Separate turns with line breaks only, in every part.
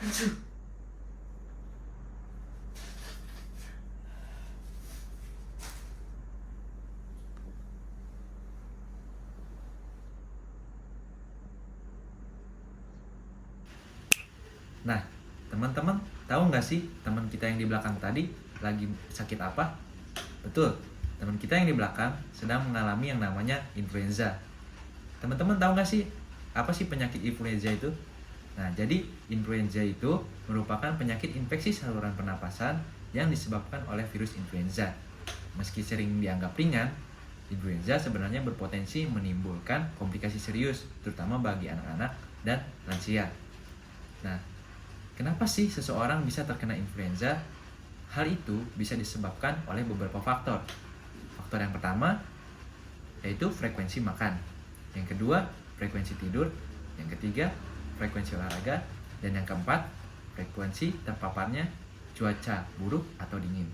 Nah, teman-teman tahu nggak sih teman kita yang di belakang tadi lagi sakit apa? Betul, teman kita yang di belakang sedang mengalami yang namanya influenza. Teman-teman tahu nggak sih apa sih penyakit influenza itu? Nah, jadi influenza itu merupakan penyakit infeksi saluran pernapasan yang disebabkan oleh virus influenza. Meski sering dianggap ringan, influenza sebenarnya berpotensi menimbulkan komplikasi serius, terutama bagi anak-anak dan lansia. Nah, kenapa sih seseorang bisa terkena influenza? Hal itu bisa disebabkan oleh beberapa faktor. Faktor yang pertama yaitu frekuensi makan. Yang kedua, frekuensi tidur. Yang ketiga, frekuensi olahraga. Dan yang keempat, frekuensi terpaparnya cuaca buruk atau dingin.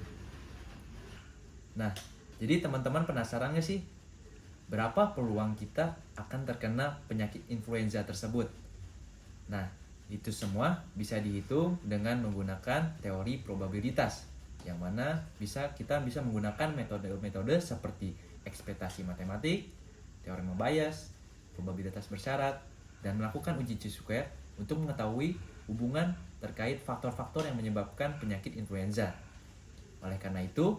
Nah, jadi teman-teman penasaran nggak sih? Berapa peluang kita akan terkena penyakit influenza tersebut? Nah, itu semua bisa dihitung dengan menggunakan teori probabilitas, yang mana kita bisa menggunakan metode-metode seperti ekspektasi matematik, teorema Bayes, probabilitas bersyarat, dan melakukan uji chi-square untuk mengetahui hubungan terkait faktor-faktor yang menyebabkan penyakit influenza. Oleh karena itu,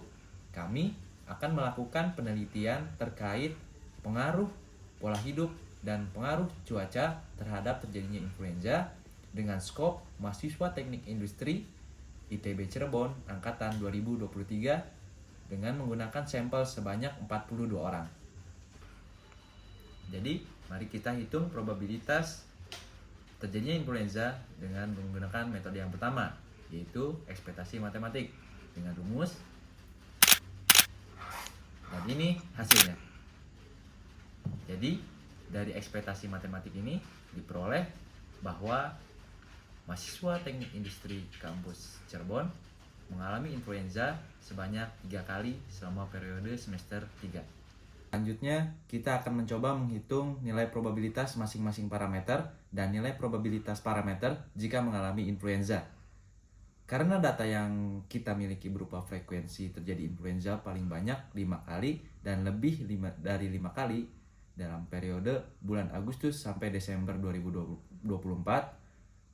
kami akan melakukan penelitian terkait pengaruh pola hidup dan pengaruh cuaca terhadap terjadinya influenza dengan skop mahasiswa teknik industri ITB Cirebon angkatan 2023 dengan menggunakan sampel sebanyak 42 orang. Jadi, mari kita hitung probabilitas terjadinya influenza dengan menggunakan metode yang pertama, yaitu ekspektasi matematik dengan rumus. Dan ini hasilnya. Jadi, dari ekspektasi matematik ini diperoleh bahwa mahasiswa teknik industri kampus Cirebon mengalami influenza sebanyak 3 kali selama periode semester 3. Selanjutnya, kita akan mencoba menghitung nilai probabilitas masing-masing parameter dan nilai probabilitas parameter jika mengalami influenza. Karena data yang kita miliki berupa frekuensi terjadi influenza paling banyak 5 kali dan lebih dari 5 kali dalam periode bulan Agustus sampai Desember 2024,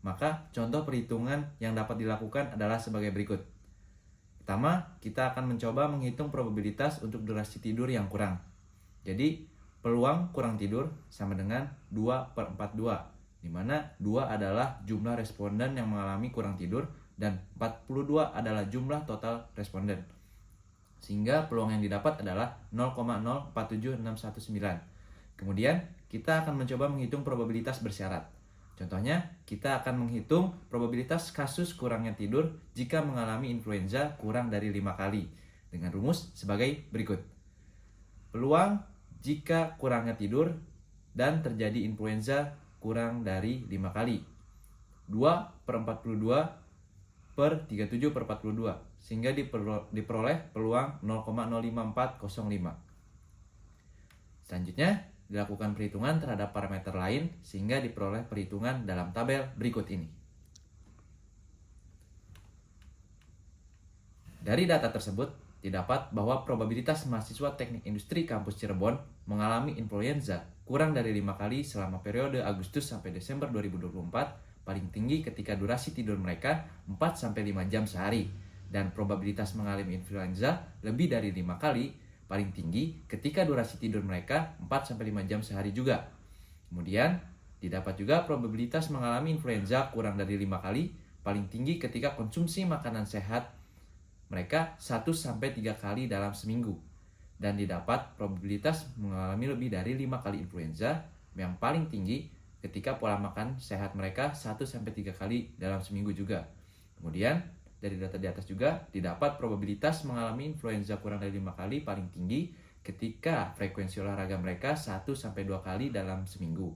maka contoh perhitungan yang dapat dilakukan adalah sebagai berikut. Pertama, kita akan mencoba menghitung probabilitas untuk durasi tidur yang kurang. Jadi, peluang kurang tidur sama dengan 2/42, di mana 2 adalah jumlah responden yang mengalami kurang tidur dan 42 adalah jumlah total responden. Sehingga peluang yang didapat adalah 0,047619. Kemudian, kita akan mencoba menghitung probabilitas bersyarat. Contohnya, kita akan menghitung probabilitas kasus kurangnya tidur jika mengalami influenza kurang dari 5 kali dengan rumus sebagai berikut. Peluang jika kurangnya tidur dan terjadi influenza kurang dari 5 kali 2/42/37/42, sehingga diperoleh peluang 0,05405. Selanjutnya, dilakukan perhitungan terhadap parameter lain sehingga diperoleh perhitungan dalam tabel berikut ini. Dari data tersebut, didapat bahwa probabilitas mahasiswa teknik industri kampus Cirebon mengalami influenza kurang dari 5 kali selama periode Agustus sampai Desember 2024 paling tinggi ketika durasi tidur mereka 4-5 jam sehari, dan probabilitas mengalami influenza lebih dari 5 kali paling tinggi ketika durasi tidur mereka 4-5 jam sehari juga. Kemudian, didapat juga probabilitas mengalami influenza kurang dari 5 kali paling tinggi ketika konsumsi makanan sehat mereka 1-3 kali dalam seminggu. Dan didapat probabilitas mengalami lebih dari 5 kali influenza yang paling tinggi ketika pola makan sehat mereka 1-3 kali dalam seminggu juga. Kemudian, dari data di atas juga didapat probabilitas mengalami influenza kurang dari 5 kali paling tinggi ketika frekuensi olahraga mereka 1-2 kali dalam seminggu.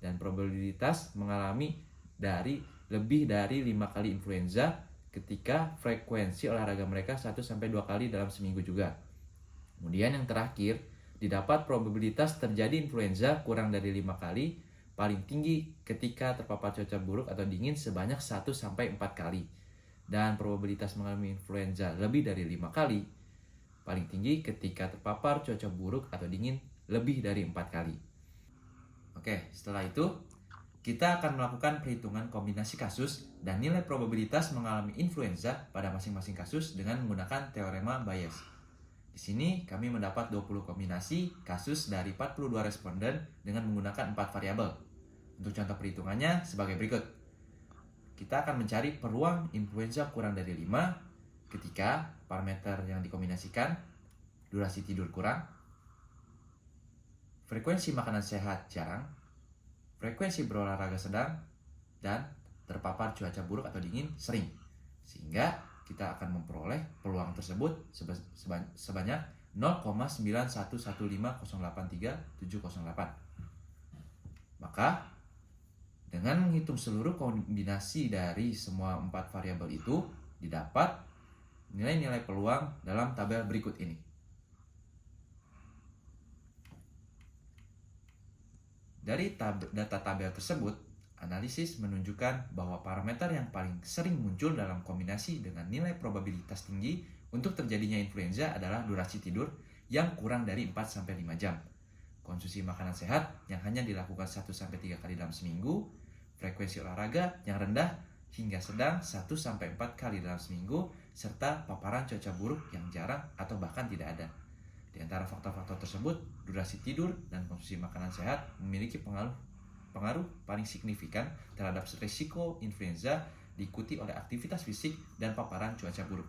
Dan probabilitas mengalami lebih dari 5 kali influenza ketika frekuensi olahraga mereka 1-2 kali dalam seminggu juga. Kemudian yang terakhir, didapat probabilitas terjadi influenza kurang dari 5 kali paling tinggi ketika terpapar cuaca buruk atau dingin sebanyak 1-4 kali. Dan probabilitas mengalami influenza lebih dari 5 kali paling tinggi ketika terpapar cuaca buruk atau dingin lebih dari 4 kali. Oke, setelah itu kita akan melakukan perhitungan kombinasi kasus dan nilai probabilitas mengalami influenza pada masing-masing kasus dengan menggunakan teorema Bayes. Di sini kami mendapat 20 kombinasi kasus dari 42 responden dengan menggunakan 4 variabel. Untuk contoh perhitungannya sebagai berikut. Kita akan mencari peluang influenza kurang dari 5 ketika parameter yang dikombinasikan durasi tidur kurang, frekuensi makanan sehat jarang, frekuensi berolahraga sedang, dan terpapar cuaca buruk atau dingin sering. Sehingga kita akan memperoleh peluang tersebut sebanyak 0,9115083,708. Maka dengan menghitung seluruh kombinasi dari semua 4 variabel itu, didapat nilai-nilai peluang dalam tabel berikut ini. Dari data tabel tersebut, analisis menunjukkan bahwa parameter yang paling sering muncul dalam kombinasi dengan nilai probabilitas tinggi untuk terjadinya influenza adalah durasi tidur yang kurang dari 4-5 jam, konsumsi makanan sehat yang hanya dilakukan 1-3 kali dalam seminggu, frekuensi olahraga yang rendah hingga sedang 1-4 kali dalam seminggu, serta paparan cuaca buruk yang jarang atau bahkan tidak ada. Di antara faktor-faktor tersebut, durasi tidur dan konsumsi makanan sehat memiliki pengaruh paling signifikan terhadap risiko influenza, diikuti oleh aktivitas fisik dan paparan cuaca buruk.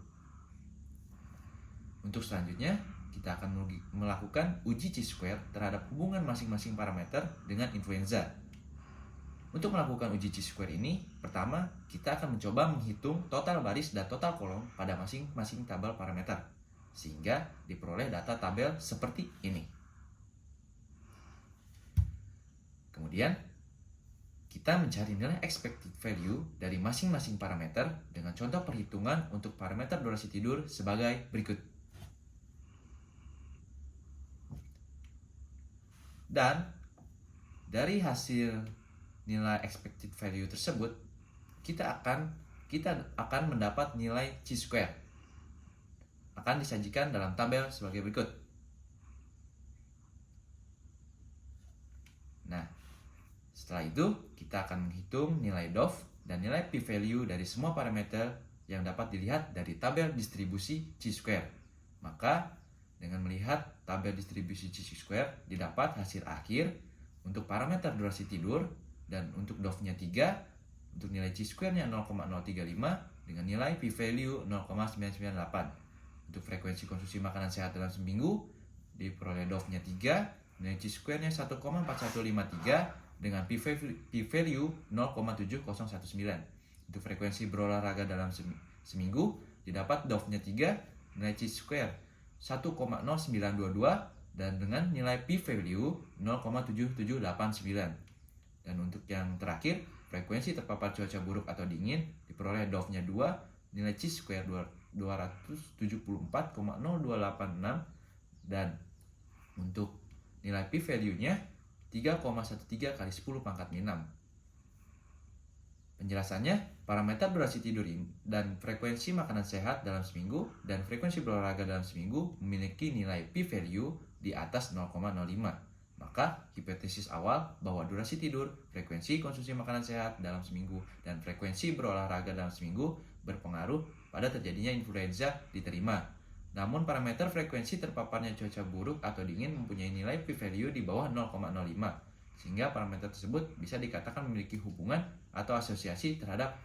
Untuk selanjutnya, kita akan melakukan uji chi-square terhadap hubungan masing-masing parameter dengan influenza. Untuk melakukan uji chi-square ini, pertama kita akan mencoba menghitung total baris dan total kolom pada masing-masing tabel parameter, sehingga diperoleh data tabel seperti ini. Kemudian, kita mencari nilai expected value dari masing-masing parameter dengan contoh perhitungan untuk parameter durasi tidur sebagai berikut. Dan dari hasil nilai expected value tersebut, kita akan mendapat nilai chi-square. Akan disajikan dalam tabel sebagai berikut. Nah, setelah itu kita akan menghitung nilai DOF dan nilai p-value dari semua parameter yang dapat dilihat dari tabel distribusi chi-square. Maka dengan melihat tabel distribusi chi-square, didapat hasil akhir untuk parameter durasi tidur dan untuk DOF-nya 3, untuk nilai chi-square-nya 0,035 dengan nilai p-value 0,998. Untuk frekuensi konsumsi makanan sehat dalam seminggu diperoleh DOF-nya 3, nilai chi-square-nya 1,4153 dengan p-value 0,7019. Untuk frekuensi berolahraga dalam seminggu didapat DOF-nya 3, nilai chi-square 1,0922 dan dengan nilai p-value 0,7789. Dan untuk yang terakhir, frekuensi terpapar cuaca buruk atau dingin diperoleh DOF-nya 2, nilai chi-square 274,0286 dan untuk nilai p-value-nya 3,13 kali 10 pangkat 6. Penjelasannya, parameter durasi tidur dan frekuensi makanan sehat dalam seminggu dan frekuensi berolahraga dalam seminggu memiliki nilai p-value di atas 0,05. Maka hipotesis awal bahwa durasi tidur, frekuensi konsumsi makanan sehat dalam seminggu, dan frekuensi berolahraga dalam seminggu berpengaruh pada terjadinya influenza diterima. Namun parameter frekuensi terpaparnya cuaca buruk atau dingin mempunyai nilai p-value di bawah 0,05, sehingga parameter tersebut bisa dikatakan memiliki hubungan atau asosiasi terhadap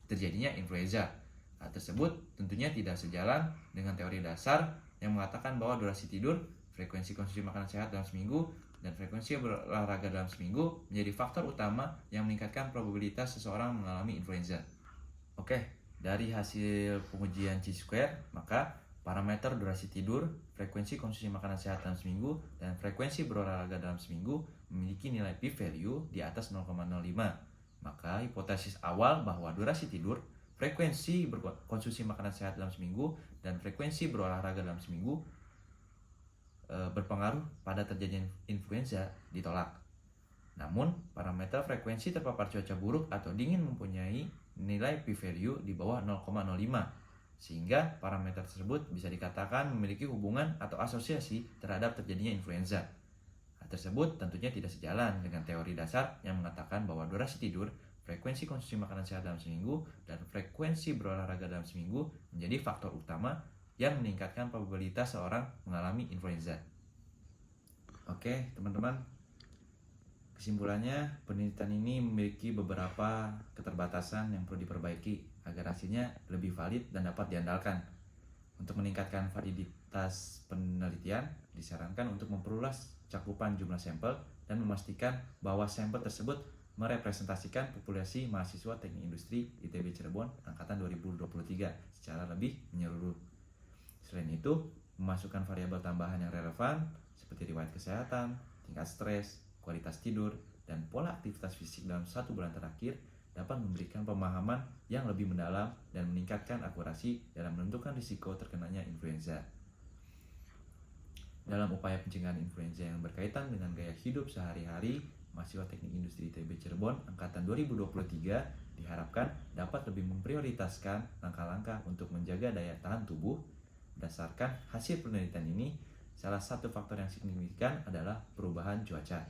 terjadinya influenza. Hal tersebut tentunya tidak sejalan dengan teori dasar yang mengatakan bahwa durasi tidur, frekuensi konsumsi makanan sehat dalam seminggu, dan frekuensi berolahraga dalam seminggu menjadi faktor utama yang meningkatkan probabilitas seseorang mengalami influenza. Oke, dari hasil pengujian chi-square, maka parameter durasi tidur, frekuensi konsumsi makanan sehat dalam seminggu, dan frekuensi berolahraga dalam seminggu memiliki nilai p-value di atas 0,05. Maka hipotesis awal bahwa durasi tidur, frekuensi berkonsumsi makanan sehat dalam seminggu, dan frekuensi berolahraga dalam seminggu berpengaruh pada terjadinya influenza ditolak. Namun, parameter frekuensi terpapar cuaca buruk atau dingin mempunyai nilai p-value di bawah 0,05, sehingga parameter tersebut bisa dikatakan memiliki hubungan atau asosiasi terhadap terjadinya influenza. Hal tersebut tentunya tidak sejalan dengan teori dasar yang mengatakan bahwa durasi tidur, frekuensi konsumsi makanan sehat dalam seminggu, dan frekuensi berolahraga dalam seminggu menjadi faktor utama yang meningkatkan probabilitas seorang mengalami influenza. Oke, teman-teman. Kesimpulannya, penelitian ini memiliki beberapa keterbatasan yang perlu diperbaiki agar hasilnya lebih valid dan dapat diandalkan. Untuk meningkatkan validitas penelitian, disarankan untuk memperluas cakupan jumlah sampel dan memastikan bahwa sampel tersebut merepresentasikan populasi mahasiswa Teknik Industri ITB Cirebon angkatan 2023 secara lebih menyeluruh. Selain itu, memasukkan variabel tambahan yang relevan seperti riwayat kesehatan, tingkat stres, kualitas tidur, dan pola aktivitas fisik dalam 1 bulan terakhir dapat memberikan pemahaman yang lebih mendalam dan meningkatkan akurasi dalam menentukan risiko terkenanya influenza. Dalam upaya pencegahan influenza yang berkaitan dengan gaya hidup sehari-hari, mahasiswa Teknik Industri ITB Cirebon angkatan 2023 diharapkan dapat lebih memprioritaskan langkah-langkah untuk menjaga daya tahan tubuh. Berdasarkan hasil penelitian ini, salah satu faktor yang signifikan adalah perubahan cuaca.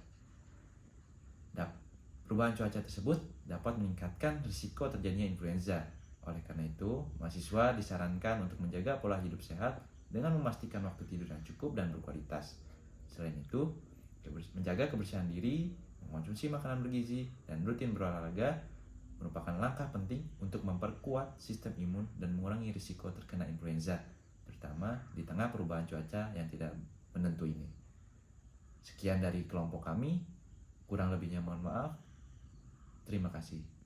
Perubahan cuaca tersebut dapat meningkatkan risiko terjadinya influenza. Oleh karena itu, mahasiswa disarankan untuk menjaga pola hidup sehat dengan memastikan waktu tidur yang cukup dan berkualitas. Selain itu, menjaga kebersihan diri, mengkonsumsi makanan bergizi, dan rutin berolahraga merupakan langkah penting untuk memperkuat sistem imun dan mengurangi risiko terkena influenza, terutama di tengah perubahan cuaca yang tidak menentu ini. Sekian dari kelompok kami, kurang lebihnya mohon maaf. Terima kasih.